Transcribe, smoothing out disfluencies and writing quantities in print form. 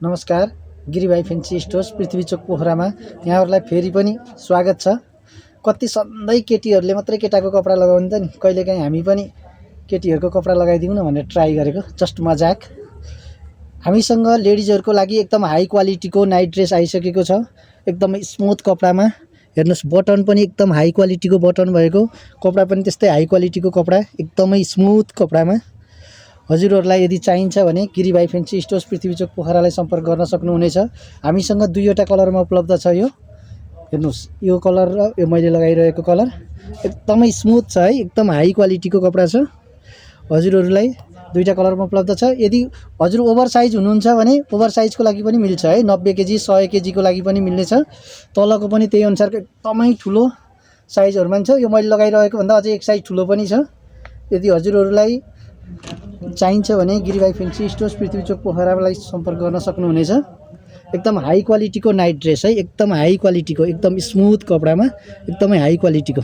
नमस्कार। गिरिभाइ fancy stores पृथ्वी चोक पोखरामा यहाँहरूलाई फेरि पनि स्वागत छ। कति सधैँ केटीहरूले मात्रै केटाको कपडा लगाउँछ नि, कहिलेकाहीँ हामी पनि केटीहरूको कपडा लगाइदिउँ न भनेर ट्राई गरेको, जस्ट मजाक। हामीसँग लेडिजहरूको लागि एकदम हाई क्वालिटीको नाइट ड्रेस आइसकेको छ। एकदमै स्मुथ कपडामा हेर्नुहोस्, बटन पनि एकदम हाई क्वालिटीको बटन भएको, कपडा पनि त्यस्तै हाई क्वालिटीको कपडा, एकदमै स्मुथ कपडामा। हजुरहरूलाई यदि चाहिन्छ भने गिरिभाइ फेन्सी स्टोर्स पृथ्वी चोक पोखरालाई सम्पर्क गर्न सक्नुहुनेछ। हामीसँग दुईवटा कलरमा उपलब्ध छ। यो हेर्नुहोस्, यो कलर र यो मैले लगाइरहेको कलर एकदमै स्मुथ छ है, एकदम हाई क्वालिटीको कपडा छ। हजुरहरूलाई दुईवटा कलरमा उपलब्ध छ। यदि हजुर ओभर साइज हुनुहुन्छ भने ओभर साइजको लागि पनि मिल्छ है, 90 केजी 100 केजीको लागि पनि मिल्नेछ। तलको पनि त्यही अनुसारको एकदमै ठुलो साइजहरूमा छ। यो मैले लगाइरहेको भन्दा अझै एक साइज ठुलो पनि छ। यदि हजुरहरूलाई चाहिन्छ भने गिरिभाइ फेन्सी स्टोर्स पृथ्वी चोक पोखरालाई सम्पर्क गर्न सक्नुहुनेछ। एकदम हाई क्वालिटीको नाइट ड्रेस है, एकदम हाई क्वालिटीको, एकदम स्मुथ कपडामा, एकदमै हाई क्वालिटीको।